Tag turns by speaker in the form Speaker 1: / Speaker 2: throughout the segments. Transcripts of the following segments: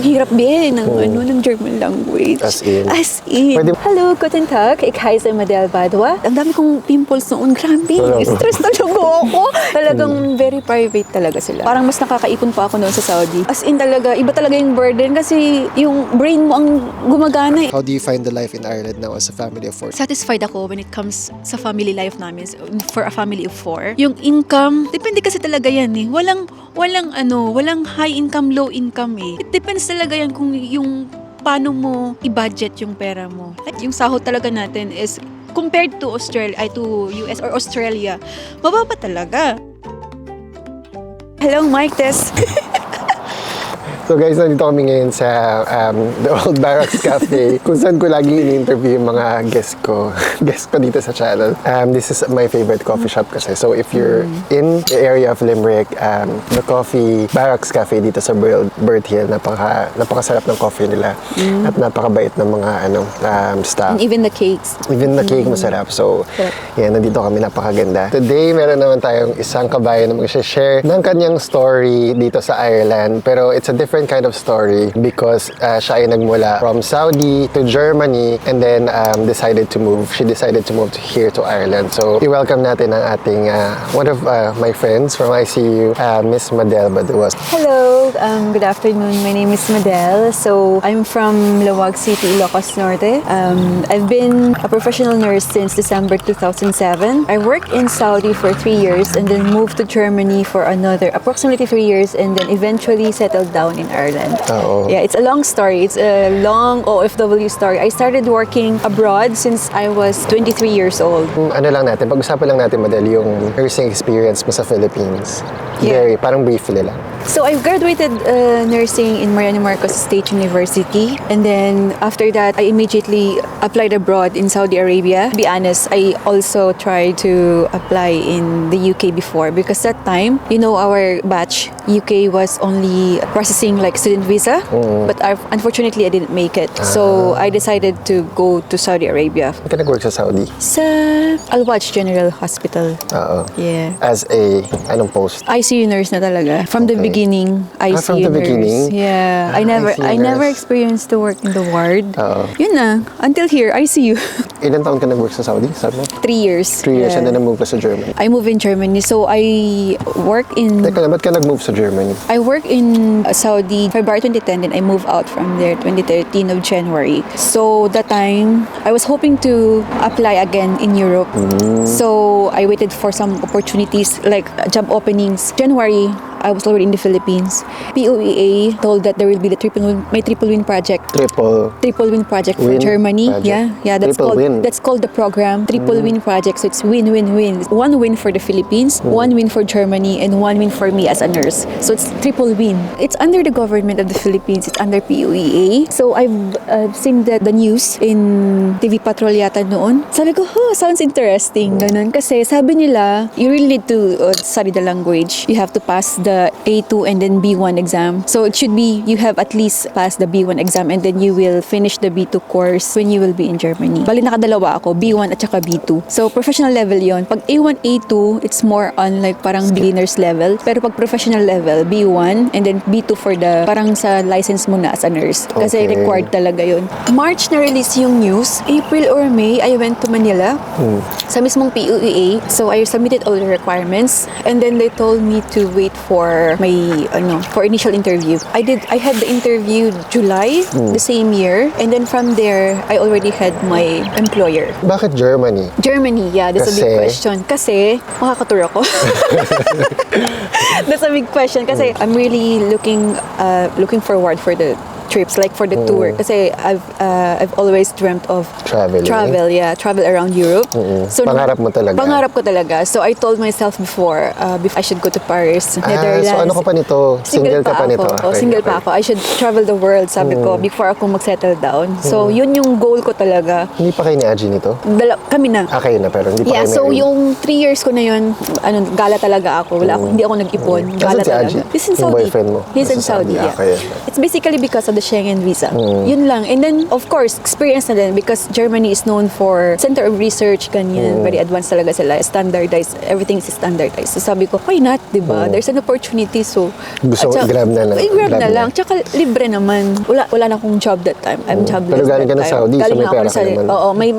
Speaker 1: ang hirap din ng German language.
Speaker 2: As in.
Speaker 1: Pwede... Hello, guten Tag. Ich heiße Madel Badwa. Ang dami kong pimples noon. Grabe. Stress talaga ako. Talagang very private talaga sila. Parang mas nakakaipon pa ako noon sa Saudi. As in talaga, iba talaga yung burden kasi yung brain mo ang gumagana.
Speaker 2: How do you find the life in Ireland now as a family of 4?
Speaker 1: Satisfied ako when it comes sa family life namin for a family of 4. Yung income, depende kasi talaga yan eh. Walang high income, low income eh. It depends talaga yan kung yung paano mo i-budget yung pera mo. Like yung sahod talaga natin is compared to US or Australia, mababa talaga. Hello, Mike Tess.
Speaker 2: So guys, nandito kami ngayon sa The Old Barracks Cafe kung saan ko lagi ini-interview yung mga guest ko dito sa channel. This is my favorite coffee shop kasi. So if you're in the area of Limerick, the Coffee Barracks Cafe dito sa Bird Hill, napakasarap ng coffee nila at napakabait ng mga staff.
Speaker 1: And even the cakes.
Speaker 2: Even the cake masarap. So, yan, nandito kami, napakaganda. Today, meron naman tayong isang kabayan na mag-share ng kanyang story dito sa Ireland. Pero it's a different kind of story because siya ay nagmula from Saudi to Germany and then decided to move. She decided to move here to Ireland. So, i-welcome natin ang ating one of my friends from ICU, Miss Madel Badwa.
Speaker 1: Hello, good afternoon. My name is Madel. So, I'm from Lawag City, Ilocos Norte. I've been a professional nurse since December 2007. I worked in Saudi for 3 years and then moved to Germany for another approximately 3 years and then eventually settled down in Ireland. Yeah, it's a long story. It's a long OFW story. I started working abroad since I was 23 years old.
Speaker 2: Pag-usapan lang natin, Madel, yung nursing experience mo sa Philippines.
Speaker 1: Yeah.
Speaker 2: Parang briefly lang.
Speaker 1: So I graduated nursing in Mariano Marcos State University, and then after that I immediately applied abroad in Saudi Arabia. To be honest, I also tried to apply in the UK before because that time, our batch UK was only processing like student visa, but unfortunately I didn't make it. So I decided to go to Saudi Arabia.
Speaker 2: Saan ka nag-work sa Saudi?
Speaker 1: Sa Al-Waj General Hospital. Yeah.
Speaker 2: As anong post?
Speaker 1: ICU nurse na talaga. From the beginning, ICU
Speaker 2: from the
Speaker 1: nurse.
Speaker 2: beginning?
Speaker 1: Yeah. I never experienced to work in the ward. Yun na. Until here, ICU.
Speaker 2: Ilan taon ka nag-work sa Saudi? Sabi mo?
Speaker 1: 3 years.
Speaker 2: 3 years,
Speaker 1: Yeah.
Speaker 2: and then na-move ka sa Germany.
Speaker 1: I moved in Germany. So I work in...
Speaker 2: Teka, ba't ka nag-move sa Germany?
Speaker 1: I work in Saudi February 2010, then I moved out from there 2013 of January. So that time, I was hoping to apply again in Europe. So I waited for some opportunities like job openings. January, I was already in the Philippines. POEA told that there will be the triple win project. Triple win project for Germany.
Speaker 2: Project.
Speaker 1: Yeah, that's called the program Triple Win Project. So it's win-win-win. 1 win for the Philippines, 1 win for Germany, and 1 win for me as a nurse. So it's triple win. It's under the government of the Philippines. It's under POEA. So I've seen the news in TV Patrol yata noon. Sabi ko, sounds interesting. Ganun. Kasi sabi nila, you really need to study the language. You have to pass the A2 and then B1 exam. So it should be, you have at least passed the B1 exam and then you will finish the B2 course when you will be in Germany. Bali nakadalawa ako, B1 at saka B2. So professional level yon. Pag A1, A2, it's more on like parang beginner's level. Pero pag professional level, B1 and then B2 for the parang sa license mo na as a nurse. Kasi required talaga yon. March na release yung news. April or May, I went to Manila sa mismong POEA. So I submitted all the requirements and then they told me to wait for my for initial interview. I had the interview July the same year, and then from there I already had my employer.
Speaker 2: Bakit Germany?
Speaker 1: Germany, yeah, that's a big question. Kasi makakatur ako. That's a big question kasi I'm really looking forward for the trips, like for the tour. Kasi I've always dreamt of travel around Europe.
Speaker 2: So pangarap mo talaga?
Speaker 1: Pangarap ko talaga. So I told myself before I should go to Paris, Netherlands.
Speaker 2: So ano ka pa nito? Single ka pa nito?
Speaker 1: Single pa ako. I should travel the world, sabi ko, before ako mag-settle down. So yun yung goal ko talaga.
Speaker 2: Hindi pa kayo ni Aji nito?
Speaker 1: Kami na.
Speaker 2: Kayo na, pero hindi pa kayo
Speaker 1: so yung 3 years ko na yun, gala talaga ako. Hindi ako nag-ipon. Gala talaga.
Speaker 2: He's in Saudi. Yung boyfriend mo?
Speaker 1: He's in Saudi, yeah. It's basically because of the the Schengen visa. Yun lang. And then, of course, experience na din because Germany is known for center of research, ganyan. Very advanced talaga sila. Standardized. Everything is standardized. So sabi ko, why not, di ba? There's an opportunity. So,
Speaker 2: Gusto
Speaker 1: at
Speaker 2: mo i-grab na lang.
Speaker 1: I-grab na lang. Tsaka libre naman. Wala na akong job that time. I'm jobless
Speaker 2: Pero galing ka
Speaker 1: that
Speaker 2: na
Speaker 1: time.
Speaker 2: Saudi, so
Speaker 1: Galing
Speaker 2: may
Speaker 1: ako
Speaker 2: pera
Speaker 1: na
Speaker 2: ka naman.
Speaker 1: Oo, may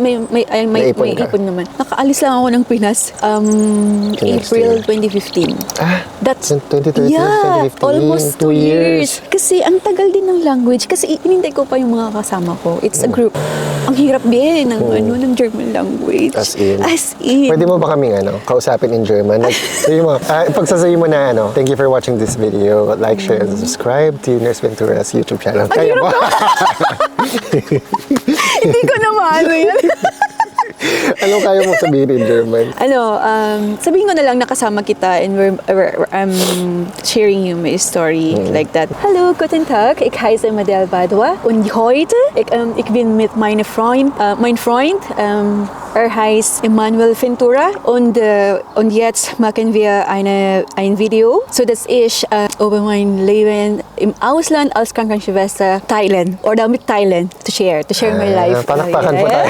Speaker 2: Naipon ka.
Speaker 1: ipon naman. Nakaalis lang ako ng Pinas
Speaker 2: Next
Speaker 1: April
Speaker 2: year.
Speaker 1: 2015. That's
Speaker 2: 2013,
Speaker 1: yeah,
Speaker 2: 2015,
Speaker 1: almost 2 years. Kasi ang tagal din ng language. Kasi inintay ko pa yung mga kasama ko. It's a group. Ang hirap din ng German language.
Speaker 2: As in.
Speaker 1: As in.
Speaker 2: Pwede mo ba kaming kausapin in German? Like, sabihin mo, pagsasabihin mo na thank you for watching this video. Like, share, and subscribe to Nurse Ventura's YouTube channel. Kaya mo?
Speaker 1: Hindi ko na maano yan.
Speaker 2: Anong kaya mo sabihin in German?
Speaker 1: Sabihin ko na lang nakasama kita and I'm sharing you my story like that. Hallo, guten Tag, ich heiße Madel Badua und heute ich bin mit mein Freund, heißt Emanuel Ventura und jetzt machen wir ein Video, so dass ich über mein Leben im Ausland als Krankenschwester teilen oder mit teilen to share my life.
Speaker 2: Palakpakan po tayo.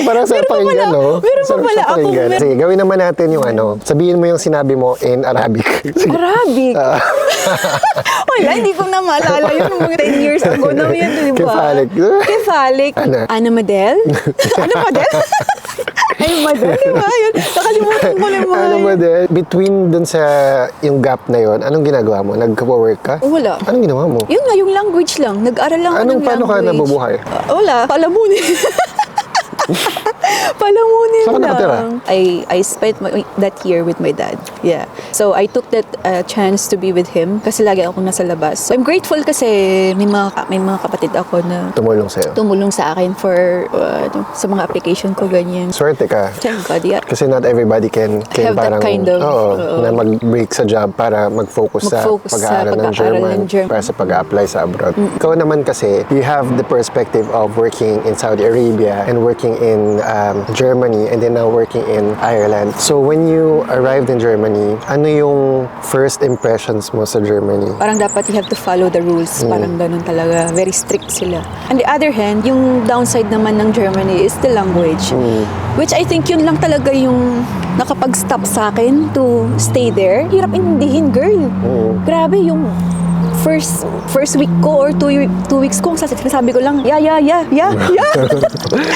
Speaker 2: Parang sarap pakinggan, no?
Speaker 1: Meron pa pala ako.
Speaker 2: Sige, gawin naman natin yung sabihin mo yung sinabi mo in Arabic.
Speaker 1: Arabic? Wala, hindi ko na maalala yun mga 10 years ago na yun, di ba?
Speaker 2: Kefalik.
Speaker 1: Kefalik. Ana Madel? Ana Madel? Ay, Madel, di ba? Yun, nakalimutan ko na mga
Speaker 2: Ano ba din? Between dun sa yung gap na yon, anong ginagawa mo? Nagka-work ka?
Speaker 1: Wala.
Speaker 2: Anong ginawa mo?
Speaker 1: Yun nga, yung language lang. Nag-aral lang ako ng language.
Speaker 2: Paano ka nabubuhay?
Speaker 1: Wala, palamunin. Palamunin
Speaker 2: Saan ka nakatira?
Speaker 1: lang. I spent that year with my dad. Yeah. So I took that chance to be with him kasi lagi ako nasa labas. So I'm grateful kasi may mga kapatid ako na
Speaker 2: Tumulong sa'yo.
Speaker 1: tumulong sa akin for sa mga application ko ganyan.
Speaker 2: Swerte ka.
Speaker 1: Thank God, yeah.
Speaker 2: Kasi not everybody can
Speaker 1: Have that
Speaker 2: parang,
Speaker 1: kind of,
Speaker 2: na mag-break sa job para mag-focus sa
Speaker 1: Mag-focus sa
Speaker 2: pag-aaral ng German, para sa pag-apply sa abroad. Ikaw naman kasi, you have the perspective of working in Saudi Arabia and working in Germany and then now working in Ireland. So when you arrived in Germany, ano yung first impressions mo sa Germany?
Speaker 1: Parang dapat you have to follow the rules. Parang ganun talaga. Very strict sila. On the other hand, yung downside naman ng Germany is the language. Which I think yun lang talaga yung nakapag-stop sa akin to stay there. Hirap intindihin, girl. Grabe yung first week ko or two weeks ko, sabi ko lang, yeah.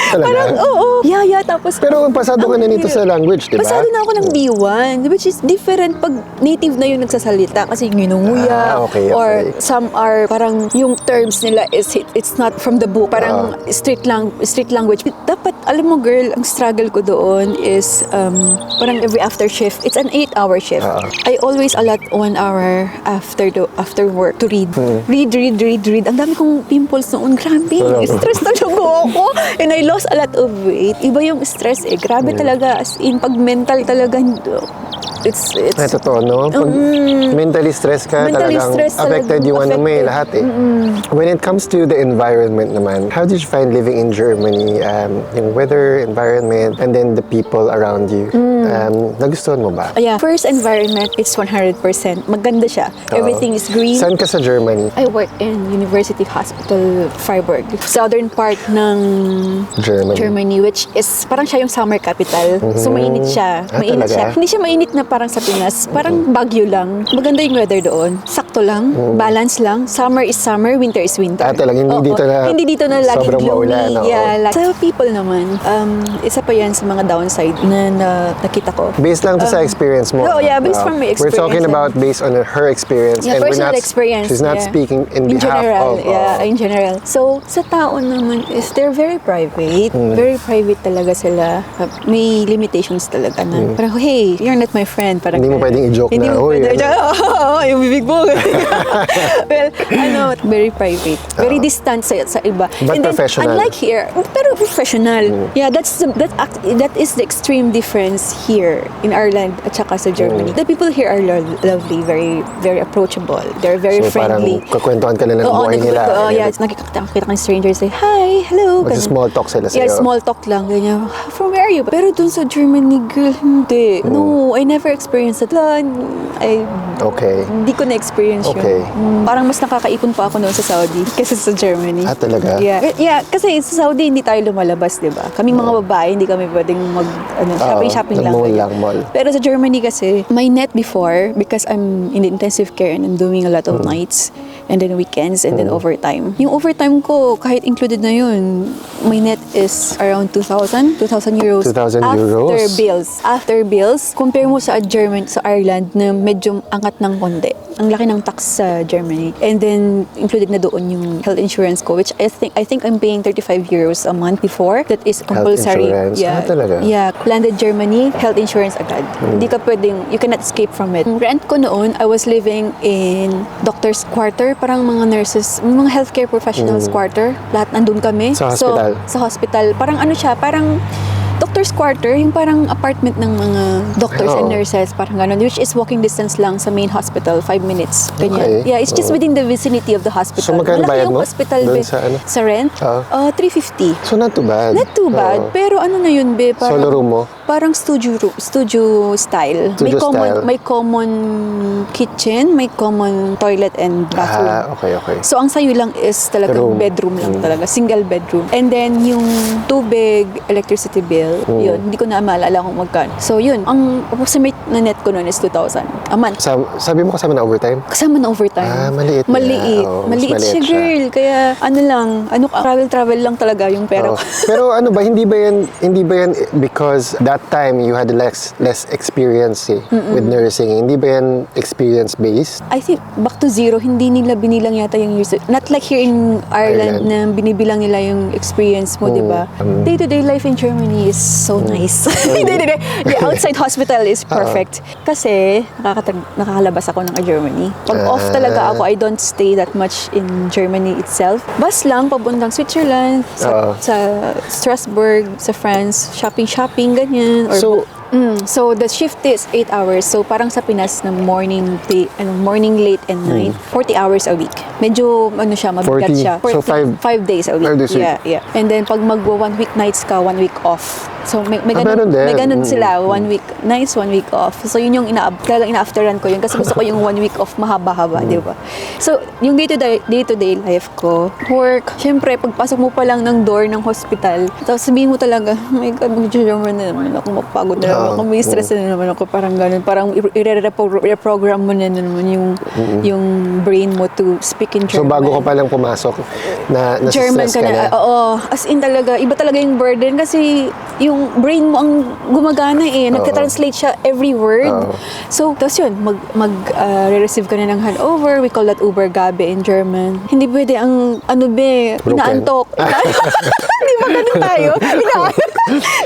Speaker 1: Parang, oo. Yeah, tapos...
Speaker 2: Pero pasado ka na nito sa language, di ba?
Speaker 1: Pasado na ako ng B1, which is different pag native na yung nagsasalita kasi nginunguya.
Speaker 2: Okay.
Speaker 1: Or some are, parang yung terms nila is, it's not from the book. Parang street language. Dapat, alam mo girl, ang struggle ko doon is parang every after shift, it's an 8-hour shift. I always allot 1 hour after work to read. Read. Ang dami kong pimples noon. Grabe. Stress talaga ako. And I lost a lot of weight. Iba yung stress eh. Grabe talaga. As in, pag mental talaga, it's
Speaker 2: Totoo, no? Pag mentally stressed ka,
Speaker 1: Mentally
Speaker 2: talagang
Speaker 1: stressed
Speaker 2: affected
Speaker 1: talagang
Speaker 2: yung
Speaker 1: affected.
Speaker 2: lahat eh. When it comes to the environment naman, how did you find living in Germany? Yung weather, environment, and then the people around you. Nagustuhan mo ba?
Speaker 1: yeah. First environment, it's 100%. Maganda siya. Everything is green.
Speaker 2: Saan ka sa Germany?
Speaker 1: I work in University Hospital Freiburg. Southern part ng Germany, which is parang siya yung summer capital. So mainit siya. Mainit
Speaker 2: talaga?
Speaker 1: siya. Hindi siya mainit na parang sa Pinas. Parang Baguio lang. Maganda yung weather doon. Sakto lang. Balance lang. Summer is summer, winter is winter.
Speaker 2: Talagang hindi dito na
Speaker 1: laging
Speaker 2: sobrang
Speaker 1: gloomy.
Speaker 2: maulan.
Speaker 1: Yeah, sa people naman, isa pa yan sa mga downside na nakita ko.
Speaker 2: Based lang to sa experience mo.
Speaker 1: Oh, yeah, based from my
Speaker 2: We're talking
Speaker 1: experience.
Speaker 2: about based on her experience.
Speaker 1: Yeah,
Speaker 2: and we're
Speaker 1: personal
Speaker 2: not,
Speaker 1: experience.
Speaker 2: She's not
Speaker 1: yeah.
Speaker 2: speaking in behalf
Speaker 1: general,
Speaker 2: of...
Speaker 1: in general. So, sa tao naman is they're very private. Very private talaga sila. May limitations talaga na. Parang, hey, you're not my friend. Parang,
Speaker 2: Hindi mo pwedeng i-joke
Speaker 1: hindi
Speaker 2: na,
Speaker 1: mo
Speaker 2: "Hoy,
Speaker 1: pwedeng yung bibig mo. Well, very private. Very distant sa iba.
Speaker 2: But
Speaker 1: And then,
Speaker 2: professional.
Speaker 1: Unlike here, pero professional. Yeah, that is the extreme difference here in Ireland at saka sa Germany. The people here are lovely, very very approachable. They're very
Speaker 2: So
Speaker 1: friendly.
Speaker 2: parang kakwentuhan ka nila ng buhay nila.
Speaker 1: Oh, yeah, nakikita ka ng strangers, say, hi, hello. ganun.
Speaker 2: Mag-small talk sila sa'yo.
Speaker 1: Yeah, small talk lang. Ganyan. From where are you? Pero dun sa Germany, girl, hindi. No, I never experienced that.
Speaker 2: Okay.
Speaker 1: Hindi ko na-experience yun.
Speaker 2: Okay.
Speaker 1: Parang mas nakakaipon pa ako noon sa Saudi kaysa sa Germany.
Speaker 2: Ah, talaga?
Speaker 1: Yeah, kasi sa Saudi hindi tayo lumalabas, di ba? Kaming mga babae, hindi kami pwedeng shopping lang.
Speaker 2: Mall lang, mall.
Speaker 1: Pero sa Germany kasi, my net before, because I'm in the intensive care and I'm doing a lot of nights, and then weekends, and then overtime. Yung overtime ko, kahit included na yun, my net is around 2,000 euros.
Speaker 2: 2,000 euros?
Speaker 1: After bills. After bills, compare mo sa sa Ireland na medyo angat ng konti. Ang laki ng tax sa Germany. And then, included na doon yung health insurance ko, which I think I'm paying 35 euros a month before. That is compulsory.
Speaker 2: insurance?
Speaker 1: Yeah.
Speaker 2: Talaga?
Speaker 1: Yeah. Landed Germany, health insurance agad. Hindi ka pwedeng, you cannot escape from it. Rent ko noon, I was living in doctor's quarter, parang mga nurses, mga healthcare professionals quarter. Lahat nandun kami.
Speaker 2: Sa hospital?
Speaker 1: Sa hospital. Parang ano siya, parang doctor's quarter, yung parang apartment ng mga doctors and
Speaker 2: Oo.
Speaker 1: nurses, parang gano'n, which is walking distance lang sa main hospital, 5 minutes, ganyan.
Speaker 2: Okay.
Speaker 1: Yeah, it's just
Speaker 2: Oo.
Speaker 1: within the vicinity of the hospital.
Speaker 2: So, magkano
Speaker 1: Malaki
Speaker 2: bayad
Speaker 1: yung
Speaker 2: mo?
Speaker 1: hospital,
Speaker 2: Doon
Speaker 1: be.
Speaker 2: sa ano?
Speaker 1: Sa rent?
Speaker 2: Oo.
Speaker 1: 350.
Speaker 2: So, not too bad.
Speaker 1: Not too bad,
Speaker 2: Oo.
Speaker 1: pero ano na yun, be, parang,
Speaker 2: Solo room mo?
Speaker 1: parang studio style.
Speaker 2: Studio style.
Speaker 1: May common kitchen, may common toilet and bathroom.
Speaker 2: Okay.
Speaker 1: So, ang sayo lang is talagang
Speaker 2: Room.
Speaker 1: bedroom lang talaga. Single bedroom. And then, yung tubig, electricity bill, yun, hindi ko na maalala kung magkano. So, yun. Ang approximate na net ko noon is 2,000 a month.
Speaker 2: Sabi mo kasama na overtime?
Speaker 1: Kasama na overtime.
Speaker 2: Maliit na.
Speaker 1: Maliit.
Speaker 2: Oo, mas
Speaker 1: Maliit
Speaker 2: maliit
Speaker 1: siya,
Speaker 2: siya.
Speaker 1: girl. Kaya, travel lang talaga yung pera
Speaker 2: Oo.
Speaker 1: ko.
Speaker 2: Pero ano ba, hindi ba yan because that time you had less experience with nursing. Hindi ba yan experience-based?
Speaker 1: I think back to zero, hindi nila binilang yata yung years. Not like here in Ireland na binibilang nila yung experience mo, di ba? Day-to-day life in Germany is so nice. Day-to-day. The outside hospital is perfect. Kasi nakakalabas ako ng Germany. Pag off talaga ako, I don't stay that much in Germany itself. Bus lang, papuntang Switzerland, sa Strasbourg, sa France, shopping, ganyan. Or so the shift is 8 hours. So parang sa Pinas na morning late and night, 40 hours a week. Medyo siya, mabigat
Speaker 2: 40.
Speaker 1: siya.
Speaker 2: So 5
Speaker 1: days a week.
Speaker 2: 5 days a week.
Speaker 1: Yeah. And then pag 1 week nights ka, 1 week off. So may
Speaker 2: meron din.
Speaker 1: may ganun sila, 1 week nights, 1 week off. So yun yung talagang ina-afteran ko yun kasi gusto ko yung 1 week off mahaba-haba, di ba? So yung day-to-day life ko, work, syempre pagpasok mo pa lang ng door ng hospital, tapos sabihin mo talaga, oh my God, mag-German na naman ako, mapagod na naman ako, may stress na naman ako, parang ganun, parang i-reprogram mo na naman yung brain mo to speak in
Speaker 2: So
Speaker 1: German.
Speaker 2: bago ka palang pumasok,
Speaker 1: German
Speaker 2: nasa-stress
Speaker 1: ka na. Oo. As in talaga, iba talaga yung burden kasi yung brain mo ang gumagana Nagka-translate siya every word. So, tapos yun, re-receive ka na ng handover. We call that Übergabe in German. Hindi pwede ang, inaantok. Di ba ganun tayo?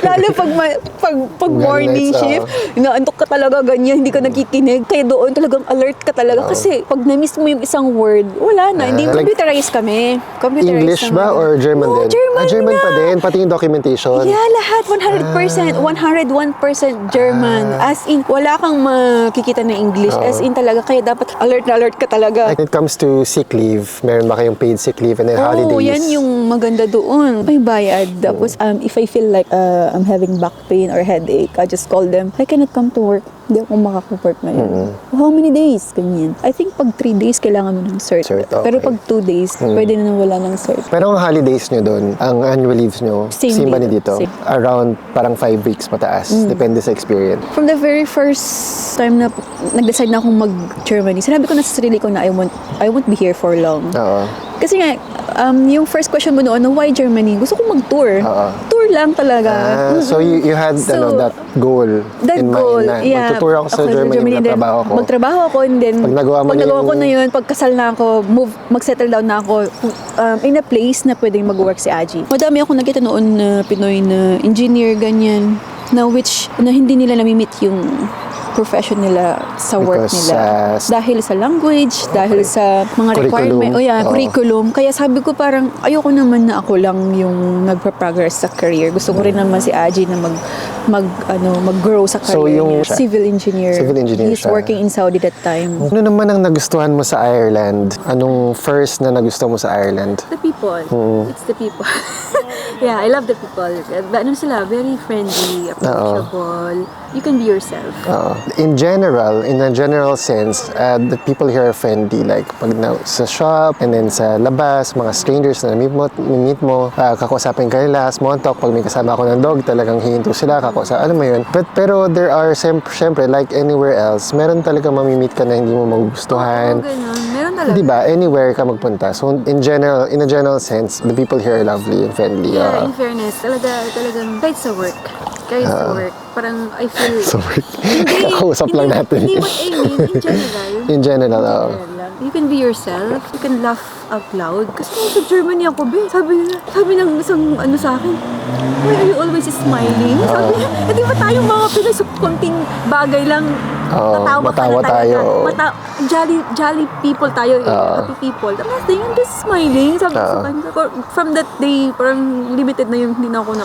Speaker 1: Lalo pag morning
Speaker 2: nights,
Speaker 1: shift, inaantok ka talaga ganyan, hindi ka nakikinig. Kaya doon talagang alert ka talaga. Kasi pag na-miss mo yung isang word, wala na. Hindi, computerized kami.
Speaker 2: English ba or German din?
Speaker 1: German
Speaker 2: pa din, pati yung documentation.
Speaker 1: Yeah, lahat. 100%. 101% German. As in, wala kang makikita na English. As in talaga. Kaya dapat alert na alert ka talaga.
Speaker 2: When it comes to sick leave, meron ba kayong paid sick leave and then holidays?
Speaker 1: Yan yung maganda doon. May bayad. Tapos, if I feel like I'm having back pain or headache, I just call them, I cannot come to work. Hindi ako makaka-work ngayon. How many days? Ganyan. I think pag 3 days, kailangan mo ng cert.
Speaker 2: Cert, okay.
Speaker 1: Pero pag 2 days, pwede na wala ng cert.
Speaker 2: Pero ang holidays nyo doon, ang annual leaves nyo,
Speaker 1: Same
Speaker 2: ba ni
Speaker 1: dito.
Speaker 2: dito?
Speaker 1: Same.
Speaker 2: Around parang 5 weeks mataas. Depende sa experience.
Speaker 1: From the very first time na nag-decide na akong mag-Germany, sinabi ko na sa sarili ko na I won't be here for long.
Speaker 2: Oo.
Speaker 1: Kasi nga, yung first question mo noon, why Germany? Gusto ko mag-tour. Tour lang talaga.
Speaker 2: So you had that goal in mind na magtutour ako sa Germany, magtrabaho ako.
Speaker 1: Magtrabaho ako and then
Speaker 2: Pag nagawa
Speaker 1: ko na yun, pagkasal na ako, mag-settle down na ako in a place na pwedeng mag-work si Aji. Madami ako nakita noon na Pinoy na engineer, ganyan, na hindi nila nami-meet yung profession nila sa work
Speaker 2: Because,
Speaker 1: nila. Dahil sa language, dahil sa mga requirement, curriculum. Kaya sabi ko parang ayoko naman na ako lang yung nagpa-progress sa career. Gusto ko rin naman si Aji na mag-grow sa
Speaker 2: So,
Speaker 1: career
Speaker 2: yung
Speaker 1: niya. Civil engineer. He's
Speaker 2: siya.
Speaker 1: working in Saudi that time.
Speaker 2: Ano naman ang nagustuhan mo sa Ireland? Anong first na nagustuhan mo sa Ireland?
Speaker 1: The people. It's the people. Yeah, I love the people. Ano sila, very friendly, approachable. You can be yourself.
Speaker 2: In a general sense, the people here are friendly. Like, pag sa shop, and then sa labas, mga strangers na meet mo, kakausapin ka nila, small talk. Pag may kasama ako ng dog, talagang hihinto sila, alam mo yun. Pero there are, syempre, like anywhere else, meron talaga mamimit ka na hindi mo magugustuhan.
Speaker 1: Ganun. Meron talaga.
Speaker 2: Diba? Anywhere ka magpunta. So, in a general sense, the people here are lovely and friendly.
Speaker 1: Yeah, in fairness, talagang kahit sa work, parang I feel...
Speaker 2: So, kakausap lang natin.
Speaker 1: Hindi what I mean, in general.
Speaker 2: In general,
Speaker 1: You can be yourself. You can laugh out loud. Kasi nung sa Germany ako, sabi ng isang sa akin, why are you always smiling? Sabi niya, di ba tayong mga Pinoy, so konting bagay lang, matawa ka na talaga. Jolly people tayo, happy people. Nothing, I'm just smiling. Sabi ko sa kanya, from that day, parang limited na yung hindi na ako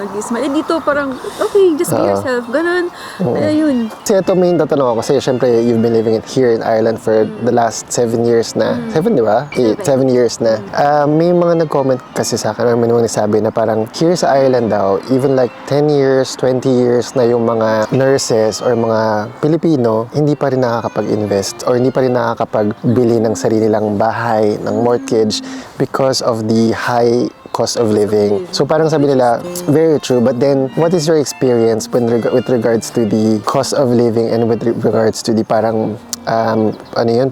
Speaker 1: nag-smile. Dito parang, okay, just be yourself. Ganun. Ayun.
Speaker 2: Kasi ito may tatanong ako kasi syempre you've been living here in Ireland for the last 7 years na. 7, di ba? 7 years na. May mga nag-comment kasi sa akin, may mga nagsabi na parang here sa Ireland daw, even like 10 years, 20 years na yung mga nurses or mga Pilipino, hindi pa rin nakakapag-invest or hindi pa rin nakakapagbili ng sarili nilang bahay, ng mortgage because of the high cost of living. So parang sabi nila, very true. But then, what is your experience with regards to the cost of living and with regards to the parang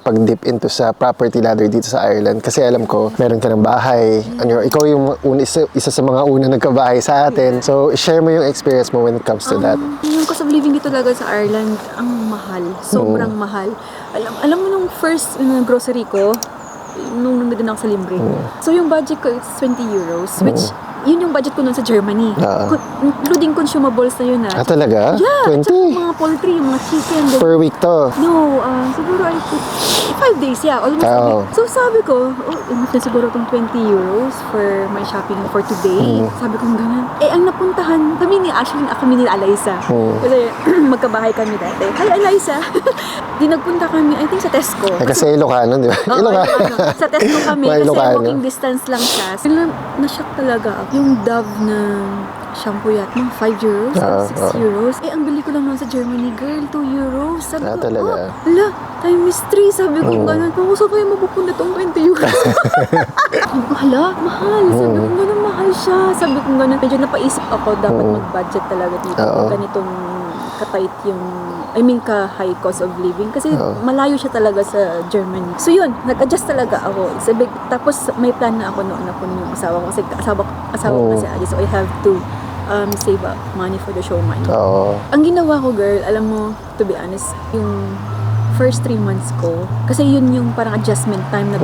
Speaker 2: pag-dip into sa property ladder dito sa Ireland? Kasi alam ko, meron ka ng bahay. Ikaw yung isa sa mga una nagkabahay sa atin. So, share mo yung experience mo when it comes to that.
Speaker 1: Yung cost of living dito talaga sa Ireland, ang mahal. Sobrang mahal. Alam mo nung first grocery ko, nung nandun ako sa Limbre. So, yung budget ko is 20 euros, which yun yung budget ko nun sa Germany. Including consumables na yun
Speaker 2: talaga?
Speaker 1: Yeah.
Speaker 2: 20?
Speaker 1: Tsaka yung mga poultry, yung mga chicken.
Speaker 2: Per week to?
Speaker 1: No, siguro I put 5 days, almost a week. So sabi ko, enough na siguro itong 20 euros for my shopping for today. Sabi ko ganun. Ang napuntahan, kami ni Eliza. Kasi magkabahay kami dati. Hi, Eliza! Di nagpunta kami, I think sa Tesco.
Speaker 2: Kasi Ilocano, di ba?
Speaker 1: Ilocano. Sa Tesco kami, kasi walking distance lang siya. Na-shock talaga ako. Yung Dove na shampoo mga 5 euros, 6 euros. Ang bili ko lang naman sa Germany, girl, 2 euros. Sabi ko,
Speaker 2: talaga?
Speaker 1: times 3. Sabi ko, ganun. Kung saan kayo mapupunta itong 20 euros? Sabi ko, mahal. Sabi ko, ganun, mahal siya. Sabi ko, ganun. Medyo napaisip ako, dapat mag-budget talaga dito. Ganitong ka-tight yung, ka-high cost of living. Kasi malayo siya talaga sa Germany. So yun, nag-adjust talaga ako. Tapos may plan na ako noon na kunin yung asawa ko. Kasi asawa ko kasi Alice. So I have to save up money for the show money. Ang ginawa ko, girl, alam mo, to be honest, yung first 3 months ko, kasi yun yung parang adjustment time na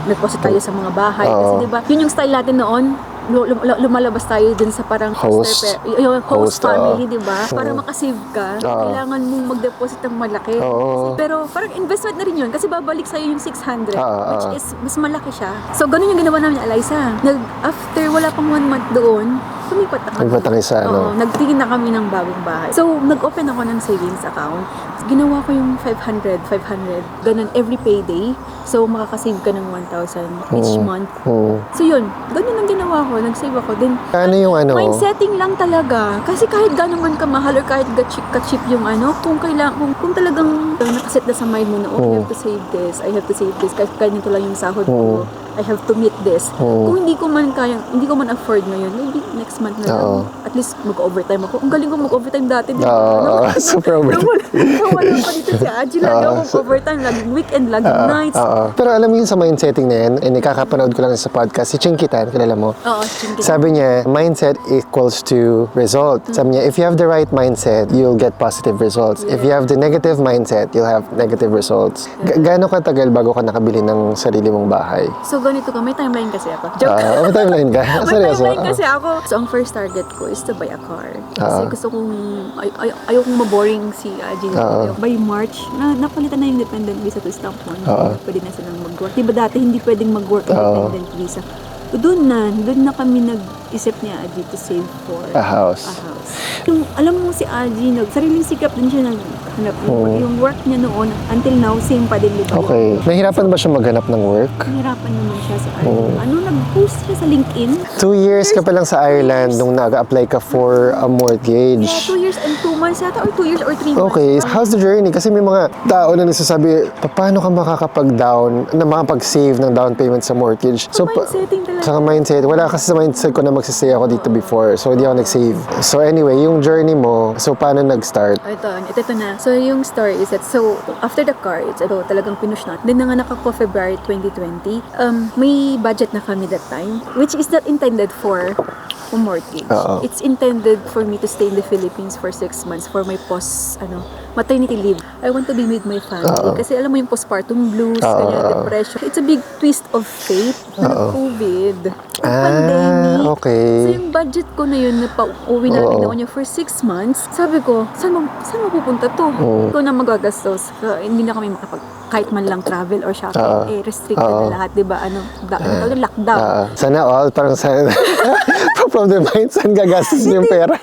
Speaker 1: nag-posit tayo sa mga bahay. Kasi diba, yun yung style natin noon, lumalabas tayo dun sa parang host family, di ba? Para makasave ka, kailangan mong mag-deposit ng malaki. Pero parang investment na rin yun kasi babalik sa'yo yung 600, which is mas malaki siya. So, ganun yung ginawa namin, Eliza. After wala pang 1 month doon, lumipat na kami. Nagtingin na kami ng bagong bahay. So, nag-open ako ng savings account. Ginawa ko yung 500, ganun every payday. So, makakasave ka ng 1,000 each month. So, yun. Ganun ang ginawa ko. Nag-save ako. Then, mind setting lang talaga. Kasi kahit gano'n man kamahal or kahit ka-cheap yung kung talagang nakaset na sa mind mo na, I have to save this. Kahit ganito lang yung sahod ko. I have to meet this. Kung hindi ko man afford ngayon, maybe next month na lang. At least mag-overtime ako. Ang galing ko mag-overtime dati.
Speaker 2: Super overtime.
Speaker 1: Nawala pa dito si Aji. Lagi ako mag-overtime. Laging weekend, laging nights.
Speaker 2: Pero alam mo yun sa mindsetting na yan, nakakapanood ko lang sa podcast, si Chinkitan, kilala mo?
Speaker 1: Oo, Chinkitan.
Speaker 2: Sabi niya, mindset equals to result. Sabi niya, if you have the right mindset, you'll get positive results. If you have the negative mindset, you'll have negative results. Gaano katagal bago ka nakabili ng sarili mong bahay?
Speaker 1: So, ganito ka. May timeline kasi ako. Joke.
Speaker 2: May timeline ka?
Speaker 1: May
Speaker 2: Seryoso?
Speaker 1: timeline kasi ako. So, ang first target ko is to buy a car. Kasi gusto kong, ayokong maboring si Ajin. By March, napalitan na yung dependent visa to stamp 1. Pwede na silang mag-work. Diba dati hindi pwedeng mag-work ang dependent visa. Doon na kami nag-isip ni Aji to save for
Speaker 2: A house.
Speaker 1: Yung, alam mo si Aji, sariling sikap din siya naghanap. Yung work niya noon, until now, same pa din. Diba?
Speaker 2: Okay. Nahirapan ba siya maghanap ng work?
Speaker 1: Nahirapan naman siya sa nag-post siya sa LinkedIn.
Speaker 2: 2 years ka pa lang sa Ireland nung nag-apply ka for a mortgage.
Speaker 1: Yeah, 2 years and 2 months yata, or 2 years or 3 months.
Speaker 2: Okay. How's the journey? Kasi may mga tao na nagsasabi, paano ka makakapag-down, na makapag-save ng down payment sa mortgage?
Speaker 1: Mindsetting talaga.
Speaker 2: Saka mindset. Wala kasi sa mindset ko na magsistay ako dito before. So, hindi ako nag-save. So, anyway, yung journey mo, so, paano nag-start?
Speaker 1: Ito na. So, yung story is that, so, after the car, talagang pinush na. Then, nanganak ako February 2020. May budget na kami that time, which is not intended for mortgage. It's intended for me to stay in the Philippines for 6 months for my maternity leave. I want to be with my family. Kasi alam mo yung postpartum blues, depression. It's a big twist of fate na COVID. Pandemic.
Speaker 2: Okay.
Speaker 1: So yung budget ko na yun, na pa-uwi natin na niya for 6 months, sabi ko, saan mapupunta to? Ikaw na magagastos. Hindi na kami kahit man lang travel or shopping, restricted na lahat, di ba? Lockdown.
Speaker 2: Sana all, parang sana, from the mind, saan gagastos yung pera?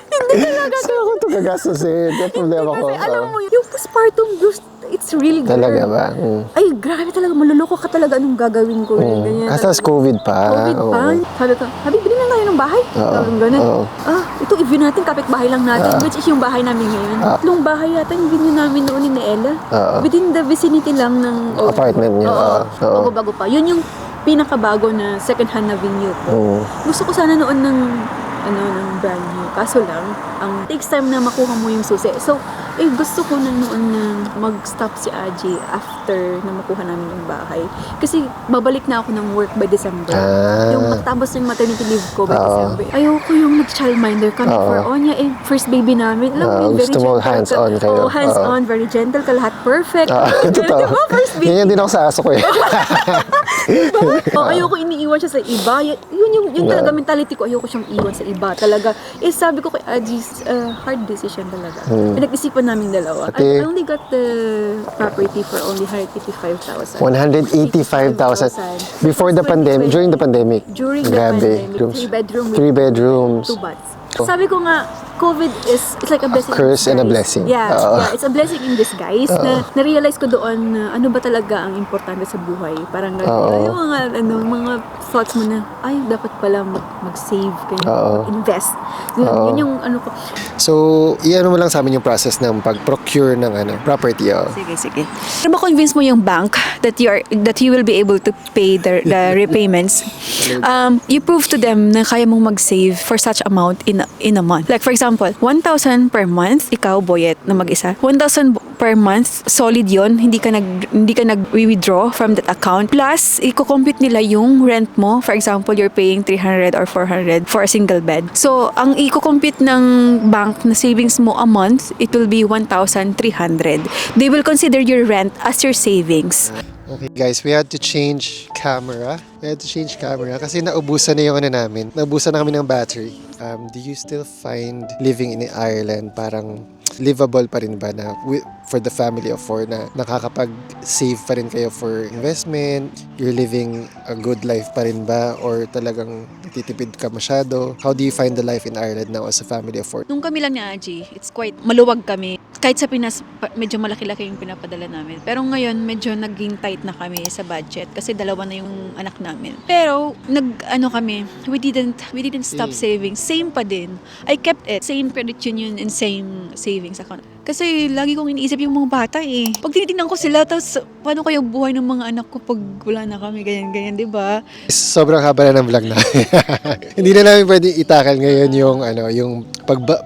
Speaker 2: Saan ako ito gagastosin? Yung problema ko.
Speaker 1: Kasi alam mo, yung postpartum blues, it's real.
Speaker 2: Talaga ba?
Speaker 1: Ay, grabe talaga, maluloko ka talaga anong gagawin ko. Ganyan.
Speaker 2: Tapos COVID pa.
Speaker 1: Sabi, bilhin na tayo ng bahay. Ganun. Ito, i-view natin, kapit-bahay lang natin, which is yung bahay namin ngayon. Tatlong bahay yata yung view namin noon ni Ella. Within the vicinity lang ng
Speaker 2: apartment niyo.
Speaker 1: Bago pa. Yun yung pinakabago na second-hand na venue ko. Gusto ko sana noon ng brand new. Kaso lang, takes time na makuha mo yung susi. So, gusto ko na noon na mag-stop si Aji after na makuha namin yung bahay. Kasi babalik na ako ng work by December. Yung matapos ng maternity leave ko by December. Ayoko yung nag-childminder kami for Onya. First baby namin. Alam mo, very
Speaker 2: gusto mo hands-on kayo.
Speaker 1: Hands-on, very gentle ka, lahat perfect.
Speaker 2: Totoo.
Speaker 1: Diba? First baby.
Speaker 2: Ganyan din ako sa aso ko eh.
Speaker 1: Ayoko iniiwan siya sa iba. Yun yung talaga mentality ko. Ayoko siyang iwan sa iba. Talaga. Sabi ko kay Aji, hard decision talaga. Pinag-isipan namin dalawa. I only got the property for only 185,000.
Speaker 2: 185,000 before the pandemic, during the pandemic.
Speaker 1: During the pandemic,
Speaker 2: 3 bedrooms.
Speaker 1: 2 baths. Sabi ko nga, COVID it's like a blessing.
Speaker 2: A curse and a blessing.
Speaker 1: Yeah, it's a blessing in disguise. Na-realize ko doon na ano ba talaga ang importante sa buhay. Parang yung mga thoughts mo na, ay, dapat pala mag-save, invest. Yun yung ano ko.
Speaker 2: So, iyan mo lang sa amin yung process ng pag-procure ng property.
Speaker 1: Sige. Pero ma-convince mo yung bank that you will be able to pay the repayments. You prove to them na kaya mong mag-save for such amount in a month. Like for example, 1,000 per month, ikaw, Boyet, na mag-isa. 1,000 per month, solid yon. Hindi ka nag-withdraw from that account. Plus, i-compute nila yung rent mo. For example, you're paying 300 or 400 for a single bed. So, ang i-compute ng bank na savings mo a month, it will be 1,300. They will consider your rent as your savings.
Speaker 2: Okay guys, we had to change camera. Kasi naubusan na yung namin. Naubusan na kami ng battery. Do you still find living in Ireland parang livable pa rin ba na for the family of 4 na nakakapag-save pa rin kayo for investment? You're living a good life pa rin ba? Or talagang natitipid ka masyado? How do you find the life in Ireland now as a family of 4?
Speaker 1: Nung kami lang ni Aji, it's quite maluwag kami. Kahit sa Pinas, medyo malaki-laki yung pinapadala namin. Pero ngayon, medyo naging tight na kami sa budget kasi 2 na yung anak namin. Pero, we didn't stop saving. Same pa din. I kept it. Same credit union and same savings account. Kasi lagi kong iniisip yung mga bata eh. Pag tinitingnan ko sila, tapos paano kaya buhay ng mga anak ko pag wala na kami, ganyan, di ba?
Speaker 2: Sobrang haba na ng vlog na. Hindi na namin pwede itakal ngayon yung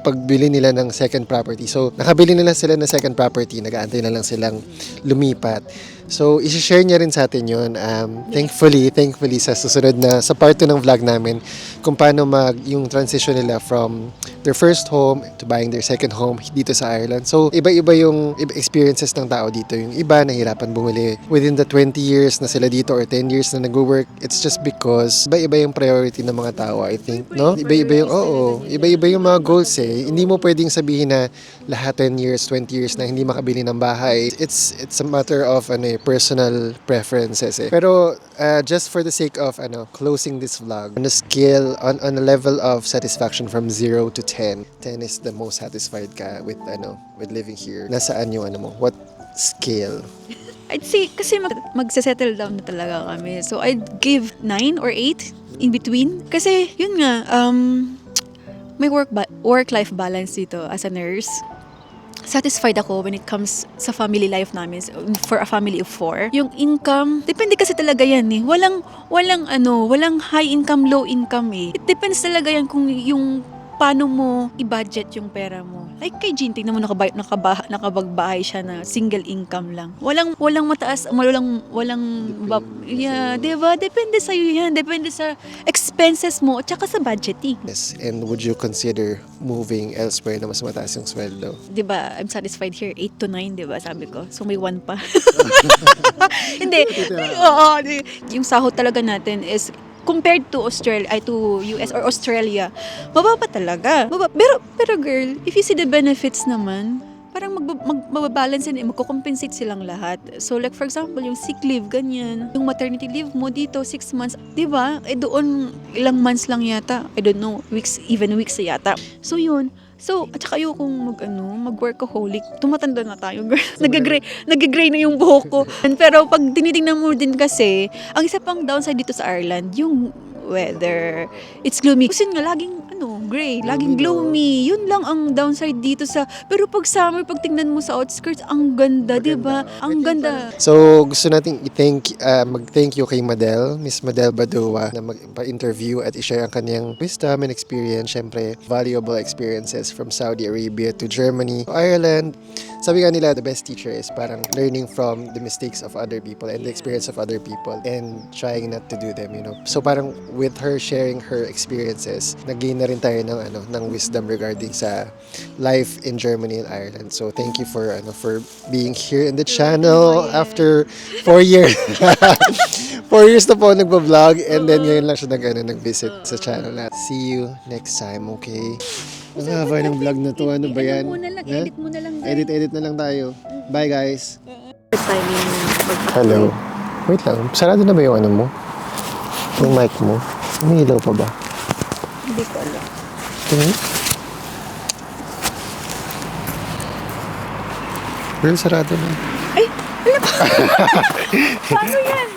Speaker 2: pagbili nila ng second property. So, nakabili na lang sila ng second property, nag-aantay na lang silang lumipat. So, isi-share niya rin sa atin yun. Thankfully, sa susunod na, sa part 2 ng vlog namin, kung paano yung transition nila from their first home to buying their second home dito sa Ireland. So, iba-iba yung experiences ng tao dito. Yung iba, nahirapan bumili within the 20 years na sila dito or 10 years na nag-work. It's just because iba-iba yung priority ng mga tao, I think, no? Iba-iba yung mga goals eh. Hindi mo pwedeng sabihin na lahat 10 years, 20 years na hindi makabili ng bahay. It's a matter of personal preferences eh. Pero just for the sake of closing this vlog, on a scale, on a level of satisfaction from 0 to 10, 10 is the most satisfied ka with living here. Nasaan yung what scale?
Speaker 1: I'd say, kasi magse-settle down na talaga kami. So, I'd give 9 or 8 in between. Kasi, yun nga, may work-life balance dito as a nurse. Satisfied ako when it comes sa family life namin for a family of 4. Yung income, depende kasi talaga yan eh. Walang high income, low income eh. It depends talaga yan kung yung paano mo i-budget yung pera mo. Like kay Jean, tingnan mo nakabagbahay siya na single income lang. Walang mataas, diba? Depende sa iyo yan. Depende sa expenses mo at saka sa budgeting.
Speaker 2: Yes, and would you consider moving elsewhere na mas mataas yung sweldo?
Speaker 1: Diba, I'm satisfied here, 8 to 9, diba, sabi ko. So may 1 pa. Hindi. Oo, yung sahod talaga natin is compared to US or Australia, mababa talaga. Pero girl, if you see the benefits naman, parang magbabalance and magko-compensate silang lahat. So like for example, yung sick leave, ganyan. Yung maternity leave mo dito, 6 months, di ba? Doon, ilang months lang yata. I don't know, weeks yata. So yun. So, at saka ayokong mag-workaholic. Tumatanda na tayo, girl. Nag-gray na yung buhok ko. Pero pag tinitingnan mo din kasi, ang isa pang downside dito sa Ireland, yung weather. It's gloomy. Kasi nga, laging gray, laging gloomy. Yun lang ang downside dito pero pag summer, pag tingnan mo sa outskirts, ang ganda, di ba? Ang ganda.
Speaker 2: So, gusto nating mag-thank you kay Miss Madel Badua na mag-interview at i-share ang kanyang wisdom and experience, syempre, valuable experiences from Saudi Arabia to Germany, to Ireland. Sabi nga nila, the best teacher is parang learning from the mistakes of other people and the experience of other people and trying not to do them, So parang with her sharing her experiences, nag-gain na rin tayo ng wisdom regarding sa life in Germany and Ireland. So thank you for being here in the channel after 4 years. 4 years na po nagba-vlog and then ngayon lang siya nag-visit sa channel natin. See you next time, okay? Ang haba ng vlog na to. Ano ba yan?
Speaker 1: Edit mo na lang.
Speaker 2: Edit na lang tayo. Bye, guys.
Speaker 1: Timing.
Speaker 2: Hello. Wait lang. Sarado na ba yung mo? Yung mic mo? May ilaw pa ba?
Speaker 1: Hindi ko alam.
Speaker 2: Tingin? Girl, sarado na.
Speaker 1: Ay! Alam ko! Paano yan?